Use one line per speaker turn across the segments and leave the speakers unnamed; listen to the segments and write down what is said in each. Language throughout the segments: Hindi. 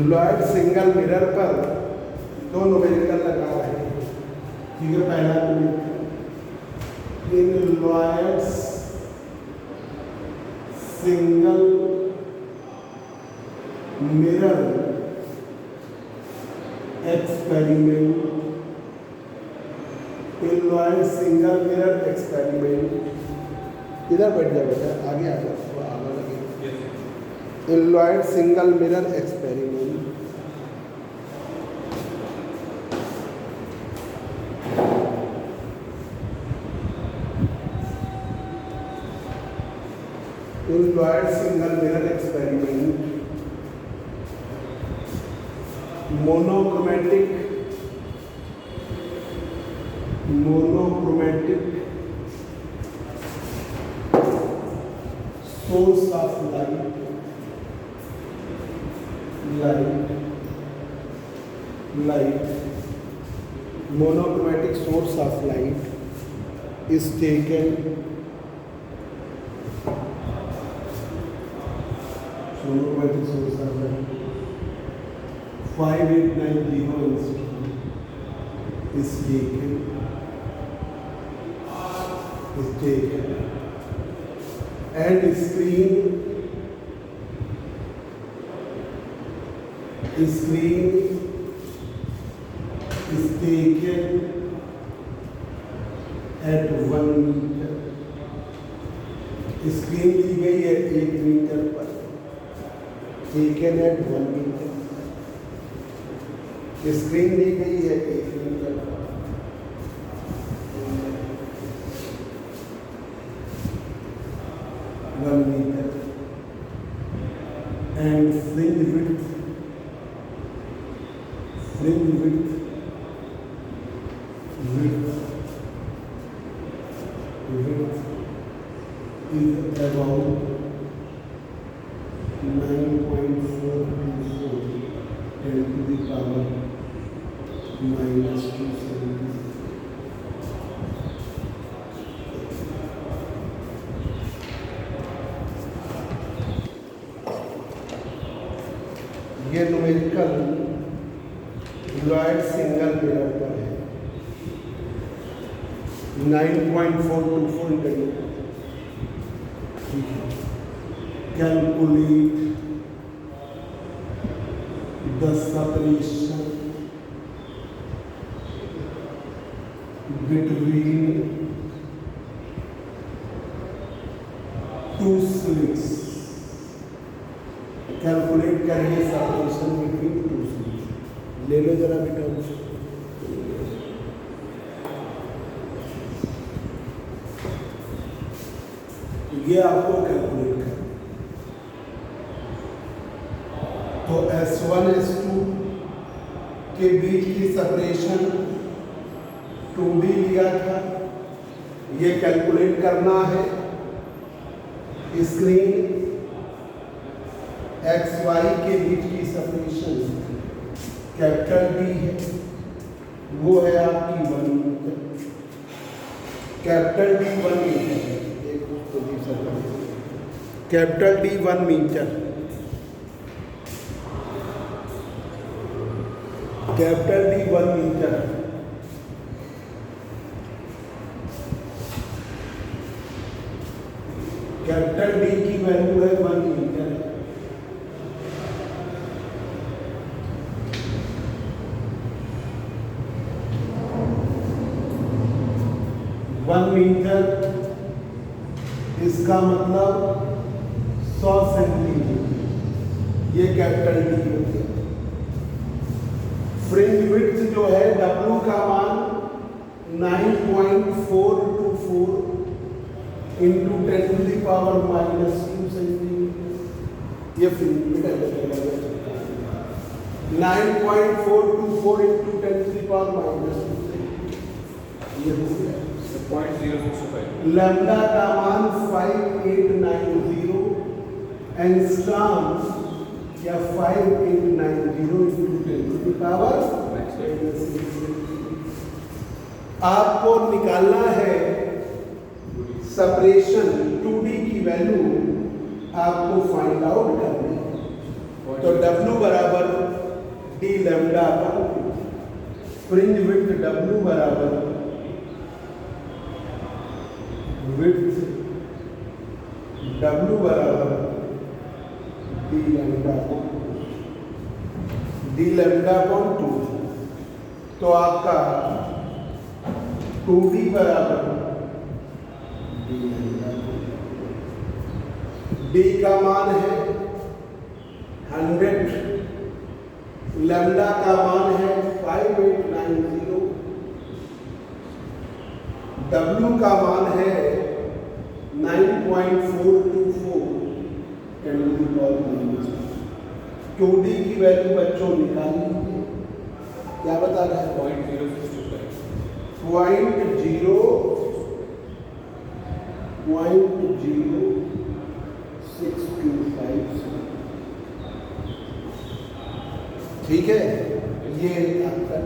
लॉयड सिंगल मिरर पर दो न्यूमेरिकल लगा रहे हैं। ठीक है, पहला numerical in Lloyds single mirror experiment, in Lloyd single mirror experiment, इधर बैठ जाओ बेटा, आगे आ जाओ, थोड़ा आगे लगे। In Lloyd single mirror experiment, in Lloyd single mirror experiment, monochromatic source of light, monochromatic source of light is taken, monochromatic source of light 5890 is taken and screen is taken at 1 meter, screen ली गई है 1 मीटर पर, taken at 1 meter, स्क्रीन ली गई है 1 मीटर पर, and fringe width is about 9.424 10 to the power minus 270. ये न्यूमेरिकल लॉयड सिंगल मिरर पर है 9.424 into. Calculate the separation between two slits, calculate करिए सेपरेशन बिटवीन टू स्लिट्स। ले लो जरा बेटा, ये आपको कैलकुलेट करना। तो S1 S2 के बीच की सेपरेशन 2D लिया था, ये कैलकुलेट करना है। स्क्रीन XY के बीच की सेपरेशन कैपिटल D है, वो है आपकी 1 metre, capital D 1 metre, capital D 1 metre, capital D 1 metre, capital D की वैल्यू है 1 मीटर। 1 मीटर इसका मतलब 100 सेंटीमीटर, ये कैपिटल D हो गया। फ्रिंज विड्थ जो है W का मान 9.424 into 10 to the power minus 2 centimetre, ये फ्रिंज विड्थ है। 9.424 into 10 to the power minus 2 centimetre, ये हो गया।
0.065
लैम्डा का मान 5890 एंगस्ट्रॉम या 5890 इंटू 10 टू द पावर। आपको निकालना है सेपरेशन 2D की वैल्यू, आपको फाइंड आउट करनी है। तो W बराबर फ्रिंज विड्थ W बराबर विड्थ W बराबर डी लैम्डा अपॉन 2। तो आपका 2D बराबर डी का मान है 100, लैम्डा का मान है 5890, W का मान है 9.424 10⁻²। 2D की वैल्यू बच्चों निकालनी है, क्या बता रहा है? 0.0625। ठीक है, ये आपका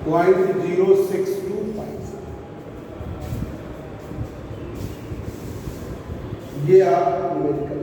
0.0625, ये आप न्यूमेरिकल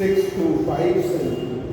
.0625 सेंटीमीटर।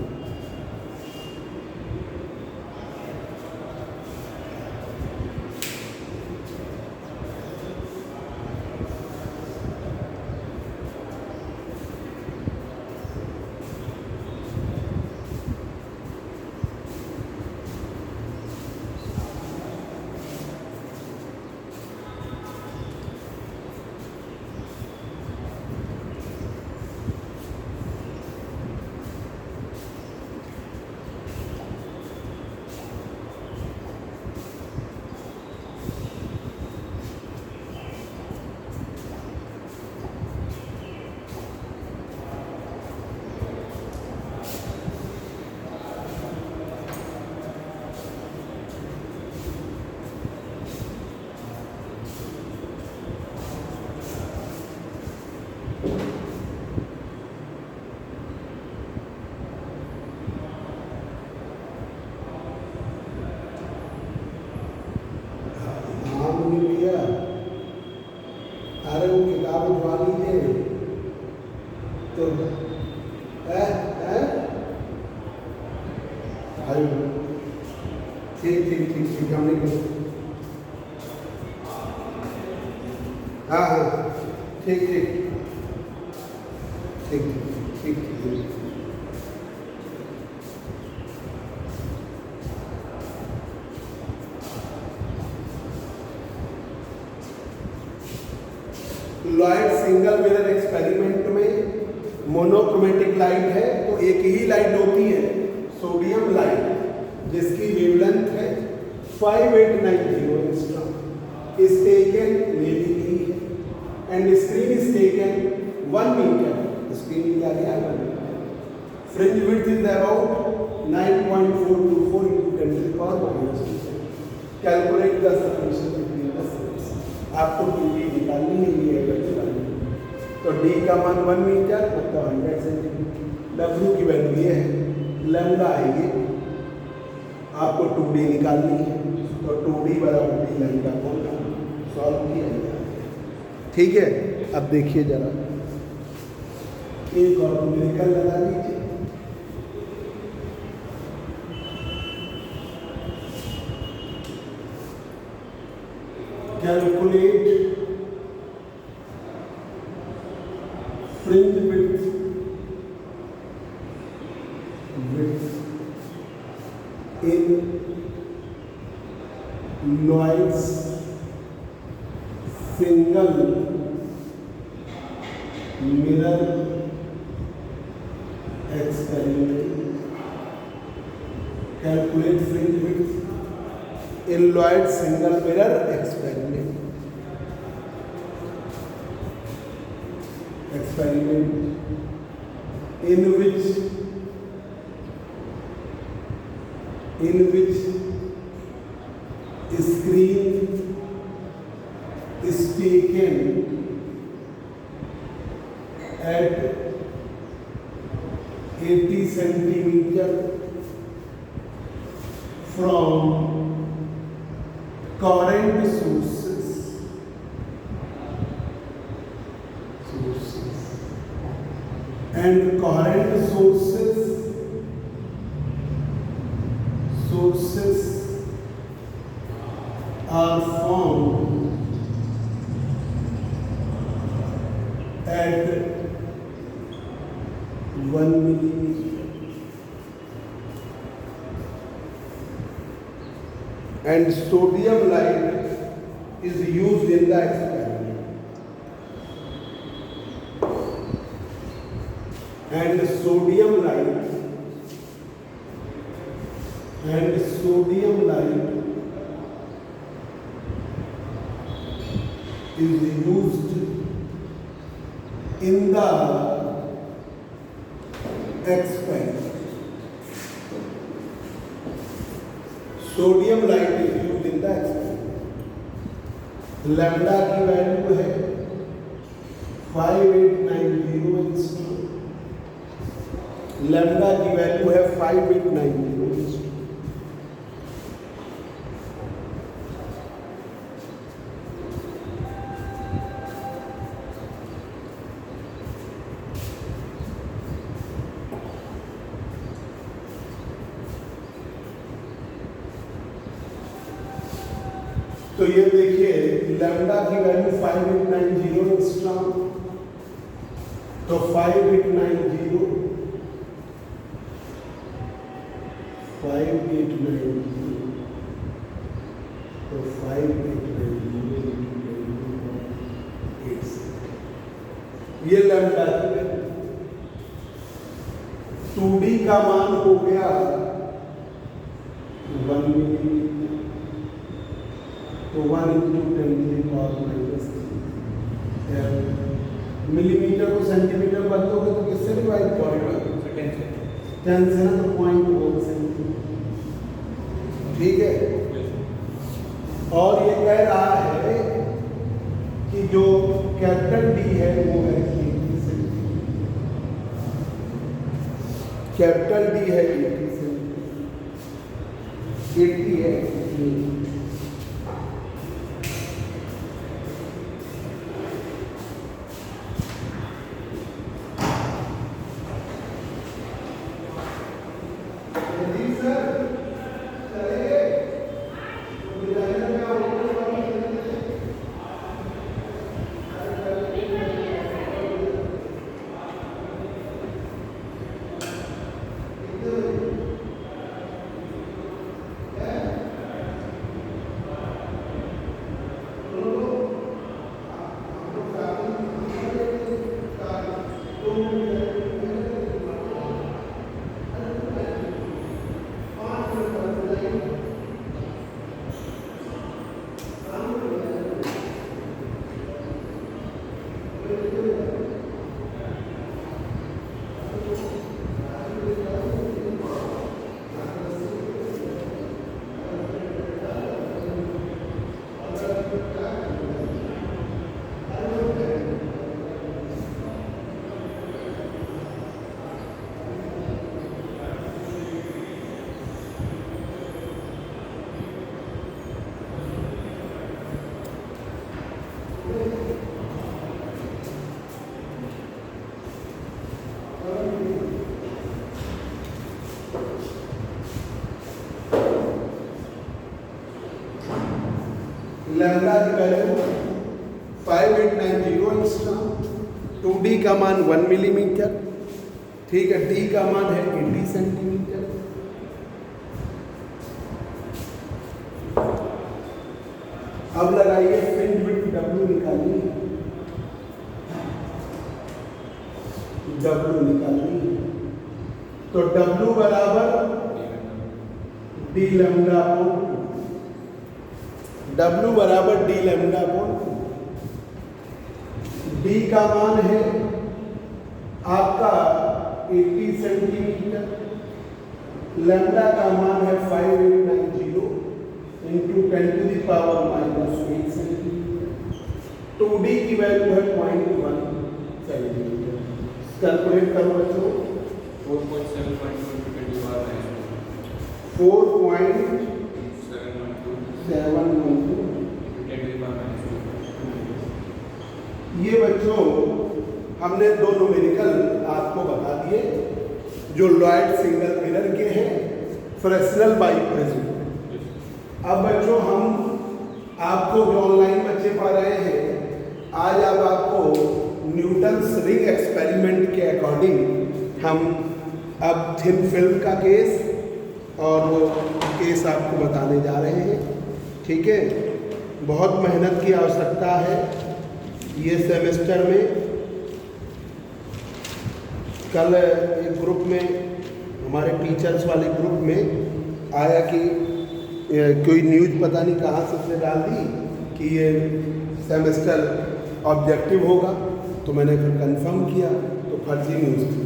अरे वो किताब उठवा लीजिए तो ठीक हमने हाँ ठीक लॉयड सिंगल मिरर एक्सपेरिमेंट में मोनोक्रोमेटिक लाइट है, तो एक ही लाइट होती है सोडियम लाइट जिसकी वेवलेंथ है 5890 एंगस्ट्रॉम, is taken नीली की है and screen is taken 1 metre, screen लिया गया 1 metre. Fringe width is about 9.424 into 10⁻²। Calculate the summation between the sets. आपको दूरी निकालनी है, ये तो डी का मान 1 मीटर तो 100 सेंटीमीटर, W की वैल्यू ये है, लैम्डा आएगी, आपको 2D निकालनी है तो 2D बराबर डी लैम्डा को सॉल्व किया जाए। ठीक है, अब देखिए जरा एक और न्यूमेरिकल लगा लीजिए। Calculate fringe width in Lloyd's single mirror experiment. Calculate fringe width in Lloyd's single mirror experiment. in which screen is taken at 80 centimeter from current sources and current sources are found at 1 millimeter, and sodium light is used in the experiment, and sodium light is used in the experiment. Sodium light is used in the experiment. Lambda की वैल्यू है 5890 एंगस्ट्रॉम। लैम्डा की वैल्यू है 5890 एंगस्ट्रॉम। तो ये देखिए लैम्डा की वैल्यू 5890 एंगस्ट्रॉम, तो 5890 तो 5890 ये लैम्डा की वैल्यू। 2D का मान हो गया 1 मिलीमीटर, तो 1 into 10 to the power minus 3। Millimetre को सेंटीमीटर बदलोगे तो किससे डिवाइड करोगे? 10 से ना, तो 0.1 सेंटीमीटर। ठीक है। और ये कह रहा है कि जो कैपिटल डी है वो है 80 सेंटीमीटर। कैपिटल डी है 80 सेंटीमीटर। 80 है। लैम्डा की वैल्यू 5890 एंगस्ट्रॉम, 2D का मान 1 मिलीमीटर, ठीक है, D का मान है 80 सेंटीमीटर। अब लगाइए फ्रिंज विड्थ W निकालिए, W निकालिए, तो W बराबर D लैम्डा अपॉन W बराबर D लैम्डा अपॉन D का मान है आपका सेंटीमीटर, लैम्डा का मान है 5890 इंटू 10⁻⁻8 सेंटीमीटर। 2D की वैल्यू है 0.1 सेंटीमीटर। कैलकुलेट करो बच्चों।
4.712 into 10⁻⁻².
4.712 ये बच्चों हमने दो न्यूमेरिकल आपको बता दिए जो लॉयड सिंगल मिरर के हैं, फ्रेस्नेल बाइप्रिज्म। अब बच्चों हम आपको जो ऑनलाइन बच्चे पढ़ रहे हैं, आज अब आपको न्यूटन्स रिंग एक्सपेरिमेंट के अकॉर्डिंग हम अब थिन फिल्म का केस और वो केस आपको बताने जा रहे हैं। ठीक है, बहुत मेहनत की आवश्यकता है ये सेमेस्टर में। कल एक ग्रुप में हमारे टीचर्स वाले ग्रुप में आया कि कोई न्यूज़ पता नहीं कहाँ से उसने डाल दी कि ये सेमेस्टर ऑब्जेक्टिव होगा, तो मैंने फिर कंफर्म किया तो फर्जी न्यूज़ थी।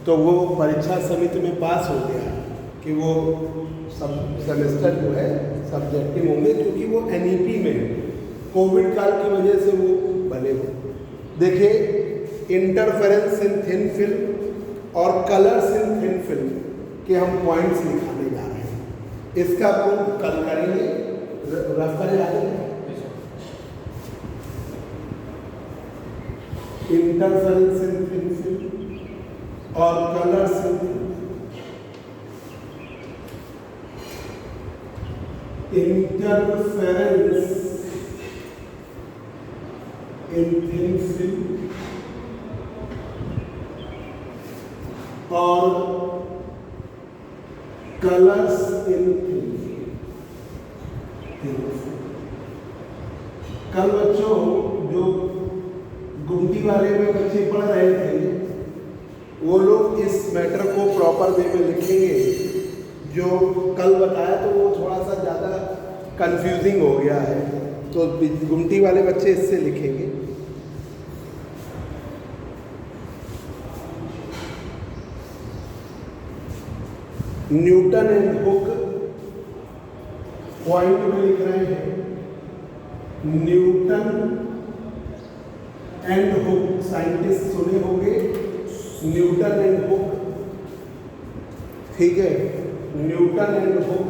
तो वो परीक्षा समिति में पास हो गया कि वो सब सेमेस्टर जो है सब्जेक्टिव होंगे, क्योंकि वो NEP में कोविड काल की वजह से वो बने हुए। देखिए, इंटरफेरेंस इन थिन फिल्म और कलर्स इन थिन फिल्म के हम पॉइंट्स दिखाने जा रहे हैं। इसका प्रूफ कल करेंगे, रफ कर जाएंगे। इंटरफेरेंस इन थिन फिल्म और कलर्स इन इंटरफेरेंस इन थिन फिल्म और कलर्स इन थिन फिल्म। कल बच्चों जो गुमटी वाले में बच्चे पढ़ रहे थे, वो लोग इस मैटर को प्रॉपर वे में लिखेंगे। जो कल बताया तो वो थोड़ा सा ज़्यादा कंफ्यूजिंग हो गया है, तो गुमटी वाले बच्चे इससे लिखेंगे। न्यूटन एंड हुक पॉइंट में लिख रहे हैं, न्यूटन एंड हुक। साइंटिस्ट सुने होंगे न्यूटन एंड हुक, ठीक है। Newton and hook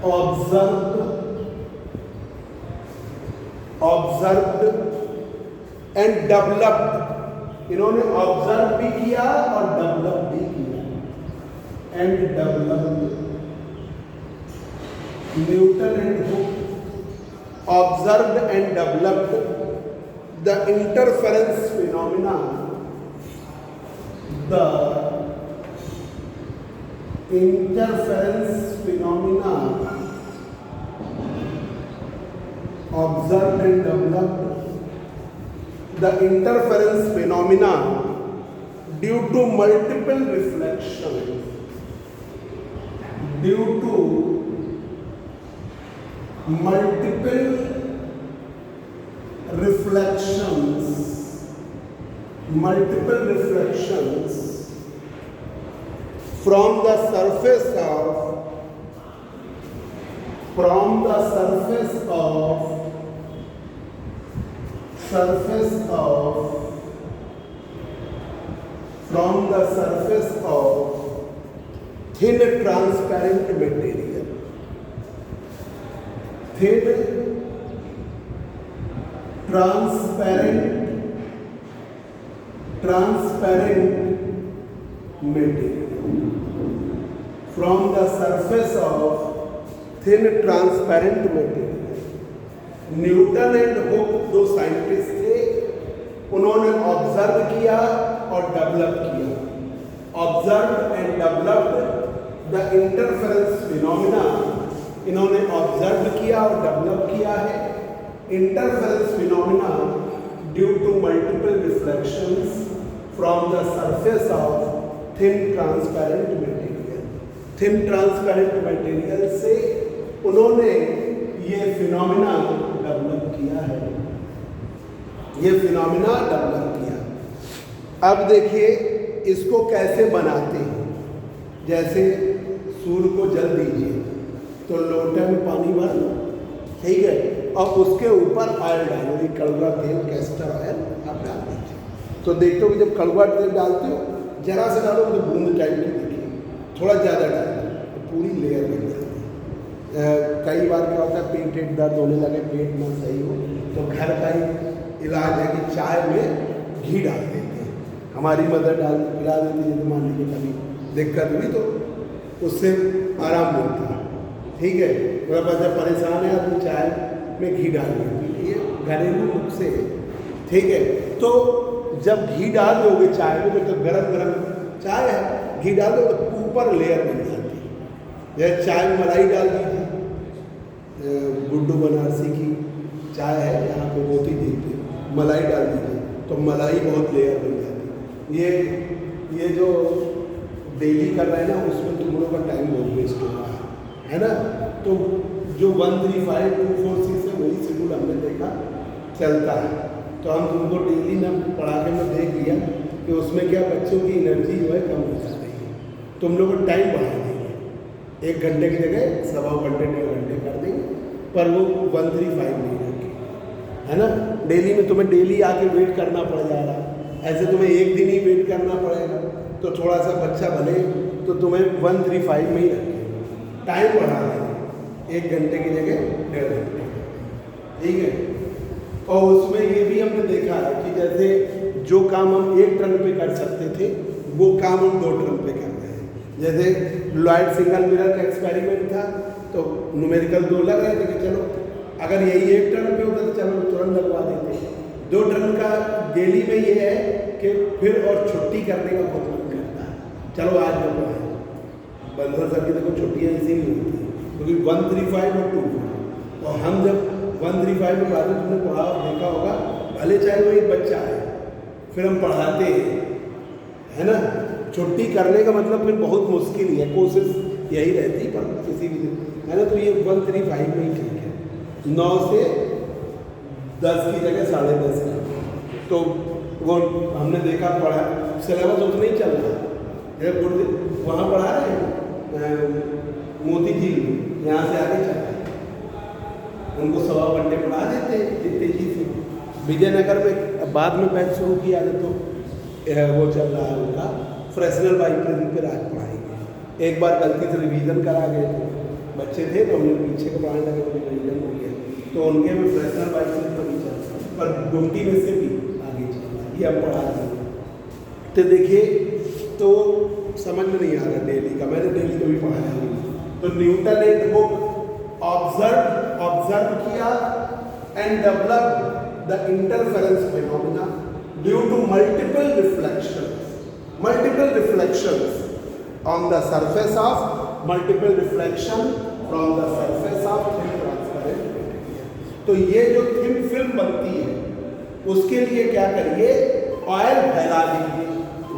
observed and developed. इन्होंने ऑब्जर्व भी किया और डेवलप भी किया, and developed. Newton and hook observed and developed the interference phenomena, the interference phenomena observed and developed the interference phenomena due to multiple reflections, due to multiple reflections from the surface of from the surface of thin transparent material, thin transparent material, from the surface of thin transparent material। Newton and Hooke दो साइंटिस्ट थे, उन्होंने ऑब्जर्व किया और डेवलप किया। Observe and developed the interference phenomena, इन्होंने ऑब्जर्व किया और डेवलप किया है interference phenomena due to multiple reflections from the surface of thin transparent material. Thin transparent material से उन्होंने ये फिनोमिना डेवलप किया है, ये फिनोमिना डेवलप किया। अब देखिए इसको कैसे बनाते हैं, जैसे सूर्य को जल दीजिए तो लोटे में पानी भर लो, ठीक है, और उसके ऊपर ऑयल डालो, ये कड़वा तेल कैस्टर ऑयल आप डाल दीजिए। तो देखते हो कि जब कड़वा तेल डालते हो जरा से डालो तो बूंद टाइप की दिखिए, थोड़ा ज़्यादा डालो तो पूरी लेयर बन जाती है। कई बार क्या होता है पेट दर्द होने लगे, पेट ना सही हो, तो घर का ही इलाज है कि चाय में घी डाल देते हैं। हमारी मदर पिला देती है, तो मान लीजिए कभी दिक्कत हुई तो उससे आराम मिलता है, ठीक है। थोड़ा बहुत जब परेशान है तो चाय में घी डाल देती, ये घरेलू नुस्खे है, ठीक है। तो जब घी डाल दोगे चाय में, तो गरम गरम चाय है, घी डाल दो तो ऊपर लेयर बन जाती है। जैसे चाय में मलाई डाल दीजिए, गुड्डू बनारसी की चाय है यहाँ पे मोती झील पे, मलाई डाल दीजिए तो मलाई बहुत लेयर बन जाती है। ये जो डेली कर रहे हैं ना, उसमें तुम लोगों का टाइम बहुत वेस्ट हो रहा है ना। तो जो 135, 246 है वही शेड्यूल हमने देखा चलता है। तो हम तुमको डेली ना पढ़ा के मैं देख लिया कि उसमें क्या बच्चों की एनर्जी जो है कम हो जाती है। तुम लोग को टाइम बढ़ा देंगे, 1 घंटे की जगह 1.25 घंटे 1.5 घंटे कर देंगे, पर वो 135 नहीं रखें, है ना। डेली में तुम्हें डेली आके वेट करना पड़ जा रहा, ऐसे तुम्हें एक दिन ही वेट करना पड़ेगा। तो थोड़ा सा बच्चा भले तो तुम्हें 135 में ही रखें, टाइम बढ़ा दें 1 घंटे की जगह 1.5 घंटे, ठीक है। और उसमें ये भी हमने देखा है कि जैसे जो काम हम 1 टर्न पे कर सकते थे वो काम हम 2 टर्न पे कर रहे हैं। जैसे लॉयड सिंगल मिरर का एक्सपेरिमेंट था तो न्यूमेरिकल 2 लग रहे थे कि चलो अगर यही 1 टर्न पे होता तो चलो तुरंत लगवा देते। 2 टर्न का डेली में ये है कि फिर और छुट्टी करने का बहुत मन करता है, चलो आज मैं पढ़ाएँ। बंदर सर की देखो छुट्टियाँ इसीलिए होती हैं क्योंकि 135 और 2, और हम जब 135 में पढ़ाते तुमने पढ़ा देखा होगा, भले चाहे वो एक बच्चा है फिर हम पढ़ाते हैं, है ना। छुट्टी करने का मतलब फिर बहुत मुश्किल ही है, कोशिश यही रहती है पर किसी भी है ना। तो ये 135 में ही ठीक है, 9 से 10 की जगह 10:30 का। तो वो हमने देखा पढ़ा, सिलेबस उतना ही चल रहा है, वहाँ पढ़ा रहे हैं मोती झील में, यहाँ से आगे चल रहा है, उनको 1.25 घंटे पढ़ा देते हैं जितनी चीज़। विजयनगर में बाद में बैच शुरू किया तो वो चल रहा है उनका फ्रेशनल बाई पे आज पढ़ाएंगे। एक बार गलती से रिवीजन करा गए थे, बच्चे थे तो हमने पीछे को पढ़ाने लगे तो रिवीजन हो गया, तो उनके में फ्रेशनल बाई पर नहीं चल, पर ड्यूटी में से भी आगे चल ये हम पढ़ाते हैं। तो देखिए तो समझ में नहीं आ रहा डेली का, मैंने डेली कभी पढ़ाया नहीं। तो न्यूटन ने बुक ऑब्जर्व किया and develop the interference phenomena due to multiple reflections on the surface of multiple reflection from the surface of thin transparent material. तो ये जो थिन फिल्म बनती है उसके लिए क्या करिए, ऑयल फैला दीजिए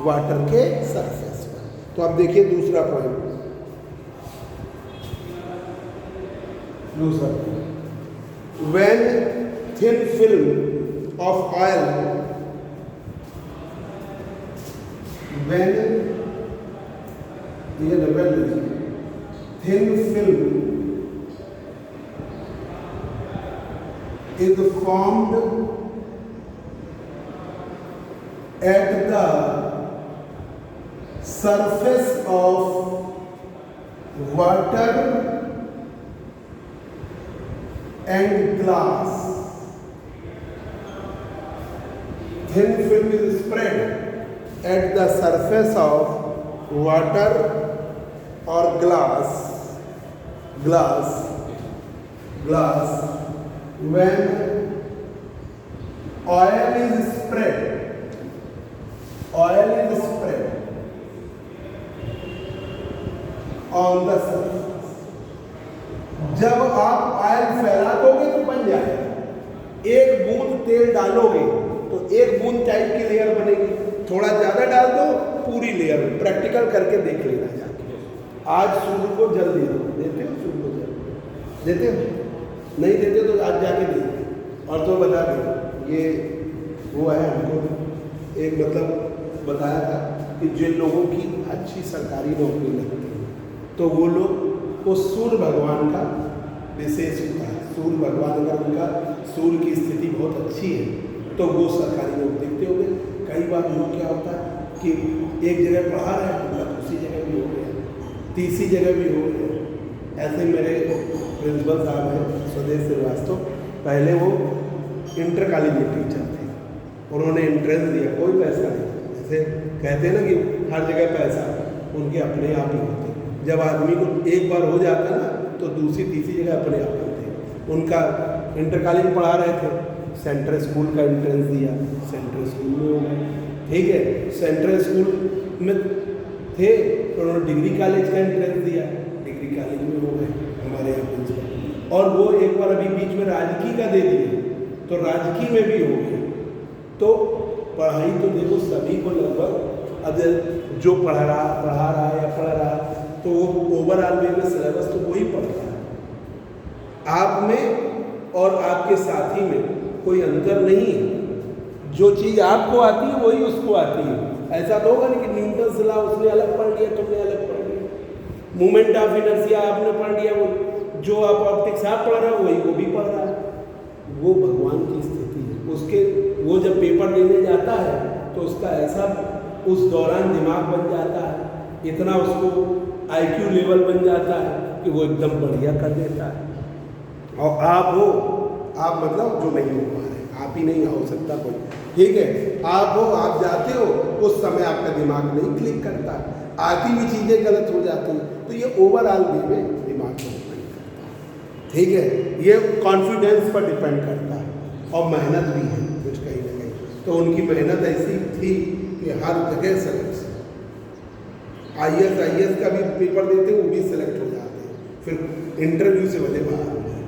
वाटर के सरफेस पर। तो अब देखिए दूसरा point, when thin film of oil, when thin film is formed at the surface of water and glass. Thin film is spread at the surface of water or glass when oil is spread on the surface। जब आप ऑयल फैला दोगे तो बन जाएगा, 1 बूंद तेल डालोगे तो 1 बूंद टाइप की लेयर बनेगी, थोड़ा ज़्यादा डाल दो पूरी लेयर। प्रैक्टिकल करके देख लेना जाके। आज सूर्य को जल दे दो, देते हो सूर्य को जल देते हो, नहीं देते तो आज जाके दे और तो बता दो। ये वो है हमको एक मतलब बताया था कि जिन लोगों की अच्छी सरकारी नौकरी लगती है तो वो लोग को सूर्य भगवान का विशेष होता है। सूर्य भगवान अगर उनका सूर्य की स्थिति बहुत अच्छी है तो वो सरकारी नौकरी देखते होंगे। कई बार लोग क्या होता है कि एक जगह पढ़ा रहे हैं उनका दूसरी जगह भी हो गया, तीसरी जगह भी हो गया। ऐसे मेरे प्रिंसिपल साहब हैं स्वदेश श्रीवास्तव, पहले वो इंटर कॉलेज में टीचर थे, उन्होंने एंट्रेंस दिया, कोई पैसा नहीं। जैसे कहते हैं ना कि हर जगह पैसा उनके अपने आप ही होते। जब आदमी को एक बार हो जाता ना तो दूसरी तीसरी जगह अपने आप होते। उनका इंटर कॉलेज में पढ़ा रहे थे, सेंट्रल स्कूल का एंट्रेंस दिया, सेंट्रल स्कूल में हो गए, ठीक है। सेंट्रल स्कूल में थे तो उन्होंने डिग्री कॉलेज का एंट्रेंस दिया, डिग्री कॉलेज में हो गए हमारे यहाँ प्रिंसिपल। और वो एक बार अभी बीच में राजकीय का दे दिए तो राजकीय में भी हो गया। तो पढ़ाई तो देखो सभी को लगभग, अब जो पढ़ा रहा है या पढ़ रहा तो वो ओवरऑल वे में सिलेबस तो वही पढ़ता है। आप में और आपके साथी में कोई अंतर नहीं है। जो चीज़ आपको आती है वही उसको आती है। ऐसा तो होगा नहीं कि न्यूटन लॉ उसने अलग पढ़ लिया तुमने अलग पढ़ लिया। मूवमेंट ऑफ इनर्शिया आपने पढ़ लिया, वो जो आप ऑप्टिक्स आप पढ़ रहे हो वही वो भी पढ़ रहा है। वो भगवान की स्थिति है उसके। वो जब पेपर देने जाता है तो उसका ऐसा उस दौरान दिमाग बन जाता है, इतना उसको IQ लेवल बन जाता है कि वो एकदम बढ़िया कर देता है। और आप हो, आप मतलब जो नहीं हो पा रहे, आप ही नहीं हो सकता कोई, ठीक है। आप हो, आप जाते हो, उस समय आपका दिमाग नहीं क्लिक करता, आती हुई चीज़ें गलत हो जाती हैं। तो ये ओवरऑल वे में दिमाग पर डिपेंड करता है, ठीक है। ये कॉन्फिडेंस पर डिपेंड करता है और मेहनत भी है कुछ कहीं ना कहीं। तो उनकी मेहनत ऐसी थी कि हर जगह सेलेक्ट, IAS का भी पेपर देते हैं वो भी सेलेक्ट हो जाते हैं, फिर इंटरव्यू से भले बाहर हो जाए,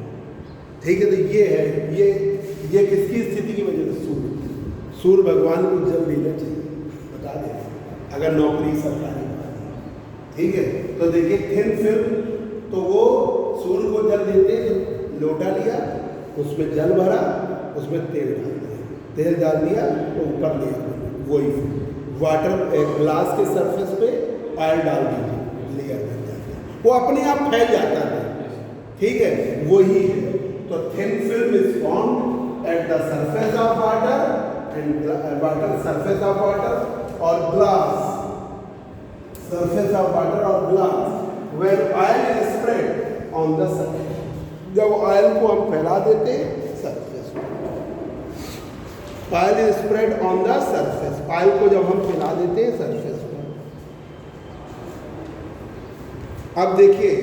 ठीक है। तो ये है, ये किसकी स्थिति की वजह से? सूर्य भगवान को जल देना चाहिए, बता दें अगर नौकरी सरकारी, ठीक है। तो देखिए थिन फिल्म, तो वो सूर्य को जल देते, लोटा लिया उसमें जल भरा, उसमें तेल डाल दिया, तेल डाल दिया तो ऊपर लिया, वही वाटर ग्लास के सरफेस पे ऑयल डाल दीजिए, लेयर बन जाता है, वो अपने आप फैल जाता है, ठीक है। वही है। तो thin film is formed at the surface of water and water surface of water और ग्लास सरफेस ऑफ वाटर और glass where oil is spread on the surface. जब ऑयल को हम फैला देते हैं surface, oil is spread on the surface, oil को जब हम फैला देते हैं सरफेस पर। अब देखिए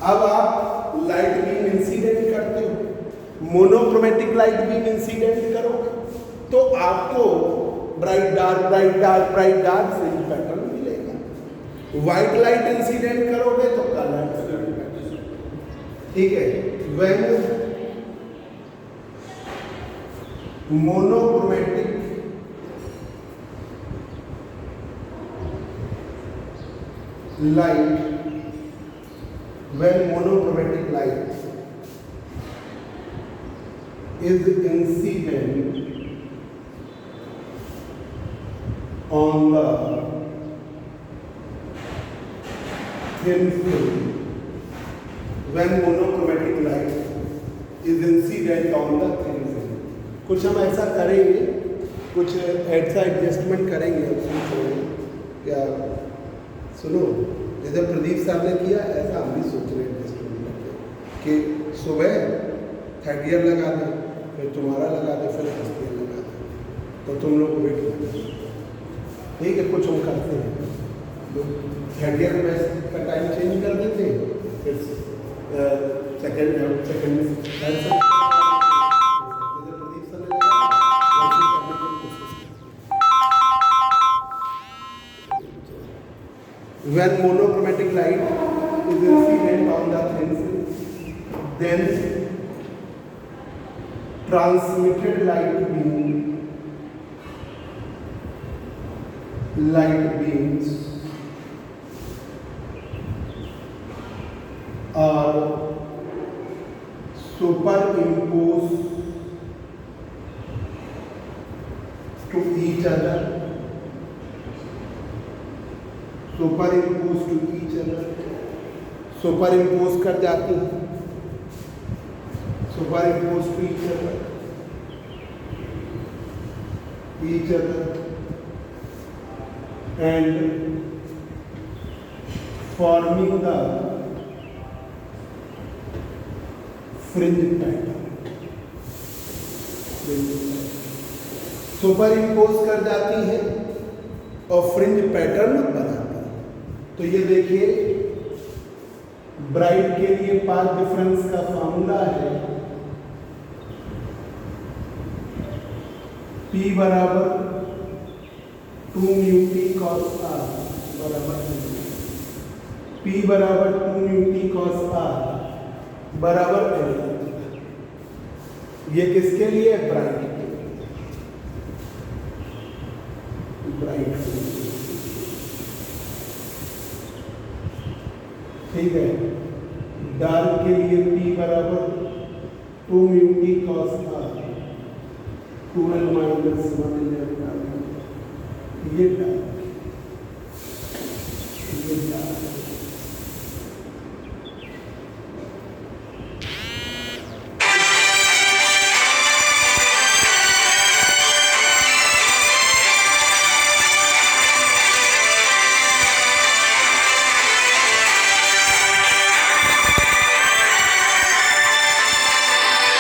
अब आप लाइट बीम इंसिडेंट करते हो, मोनोक्रोमेटिक लाइट बीम इंसिडेंट करोगे तो आपको bright dark bright dark bright dark fringe pattern मिलेगा। व्हाइट लाइट इंसिडेंट करोगे तो कलर, ठीक है। When monochromatic light, when monochromatic light is incident on the thin film, when monochromatic light is incident on the thin film, कुछ हम ऐसा करेंगे, कुछ ऐसा एडजस्टमेंट करेंगे। क्या सुनो, जैसे प्रदीप साहब ने किया ऐसा हम भी सोच रहे हैं कि सुबह थर्ड ईयर लगा दें, फिर तुम्हारा लगा दें, फिर फर्स्ट ईयर लगा दें, तो तुम लोग वेट करें, ठीक है। कुछ हम करते हैं, थर्ड ईयर में का टाइम चेंज कर देते हैं, फिर सेकेंड प्रदीप सर ने when monochromatic light is incident on the thin film, then transmitted light beams are superimposed to each other, superimpose to each other, superimpose कर जाती हैं, superimpose to each other, and forming the fringe pattern. Superimpose कर जाती है और फ्रिंज पैटर्न बनाती है। तो ये देखिए ब्राइट के लिए पाथ डिफरेंस का फॉर्मूला है P बराबर 2 म्यू टी कॉस आर बराबर P बराबर 2 म्यू टी कॉस आर बराबर L। ये किसके लिए? ब्राइट के लिए, ब्राइट के लिए। ठीक है। डार्क के लिए P बराबर 2 mu t cos r 2L minus 1 ये डार्क, ये डार्क।